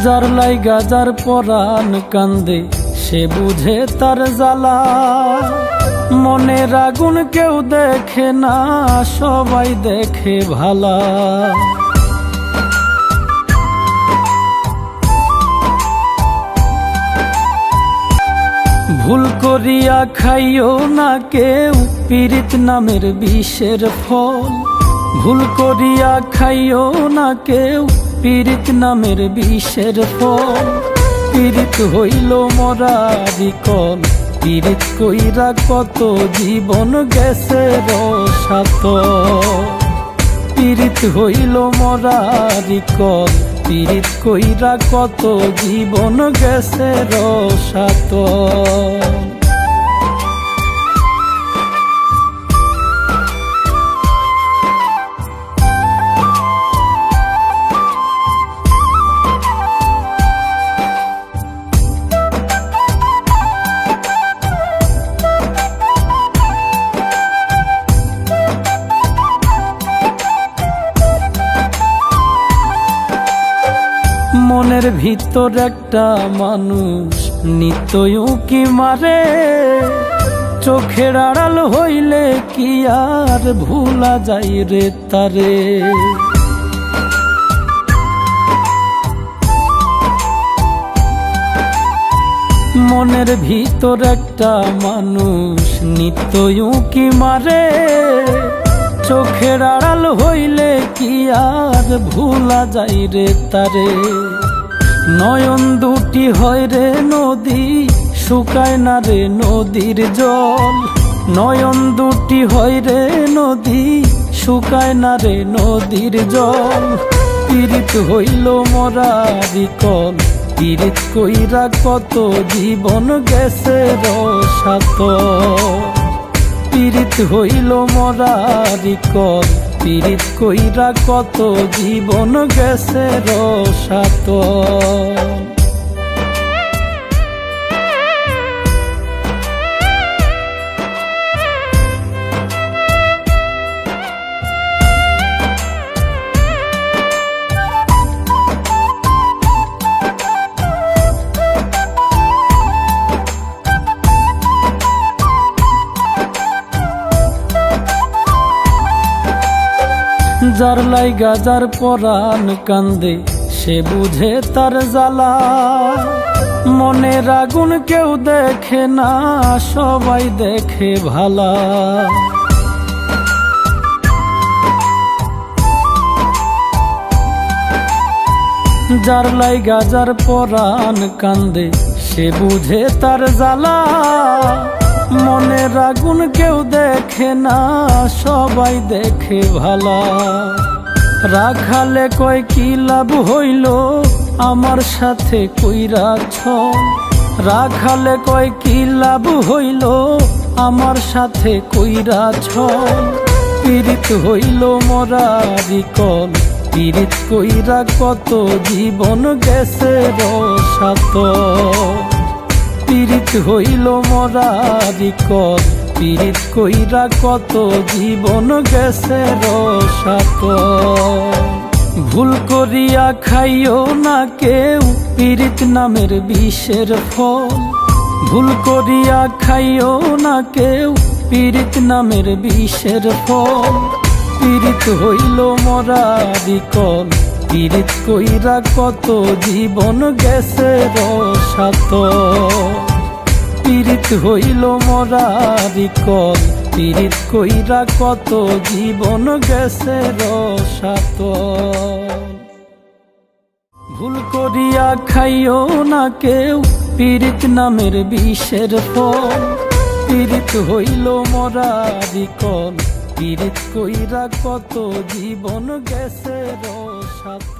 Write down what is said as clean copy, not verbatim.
যার লাইগা যার পরাণ কান্দে সে বুঝে তার জ্বালা। মনের আগুন কেউ দেখে না, সবাই দেখে ভালা। ভুল করিয়া খাইও না কেউ পীড়িত নামের বিষের ফল। ভুল করিয়া খাইও না কেউ পীড়িত নামের বিষের ফল। পীড়িত হইল মরারি কল, পীড়িত কইরা কত জীবন গেছে রসাত। পীড়িত হইল মরারি কল, পীড়িত কইরা কত জীবন গেছে রসাত। মনের ভিতর একটা মানুষ নিত্যই উঁকি মারে। চোখের আড়াল হইলে কি আর ভুলা যাই রে তারে। মনের ভিতর একটা মানুষ নিত্যই উঁকি মারে। চোখের আড়াল হইলে কি আর ভুলা যাই রে তারে। নয়ন দুটি হয় রে নদী, শুকায় না রে নদীর জল। নয়ন দুটি হয় রে নদী, শুকায় না রে নদীর জল। পীড়িত হইল মরারি কল, পীড়িত কইরা কত জীবন গেছে রসাত। পীড়িত হইল মরারি কল, পীড়িত কইরা কত জীবন গেছে রসাত। যার লাইগা যার পরাণ কান্দে সে বুঝে তার জ্বালা। মনের আগুন কেউ দেখে না, সবাই দেখে ভালা। যার লাইগা যার পরাণ কান্দে সে বুঝে তার জ্বালা। মনের আগুন কেউ দেখে না, সবাই দেখে ভালা। রাখালে কয় কি লাভ হইল আমার সাথে কইরাছ। রাখালে কয় কি লাভ হইল আমার সাথে কইরাছ। পীড়িত হইল মরারি কল, পীড়িত কইরা কত জীবন গেছে রসাত। পীড়িত হইল মরারি কল, পীড়িত কইরা কত জীবন গেছে রসাত। ভুল করিয়া খাইও না কেউ পীড়িত নামের বিষের ফল। ভুল করিয়া খাইও না কেউ পীড়িত নামের বিষের ফল। পীড়িত হইল মরারি কল, পীড়িত কইরা কত জীবন গেছে রসাত। পীড়িত হইল মরারি কল, পীড়িত কইরা কত জীবন গেছে রসাত। ভুল করিয়া খাইও না কেউ পীড়িত নামের বিষের ফল। পীড়িত হইল মরারি কল, পীড়িত কইরা কত জীবন গেছে রসাত।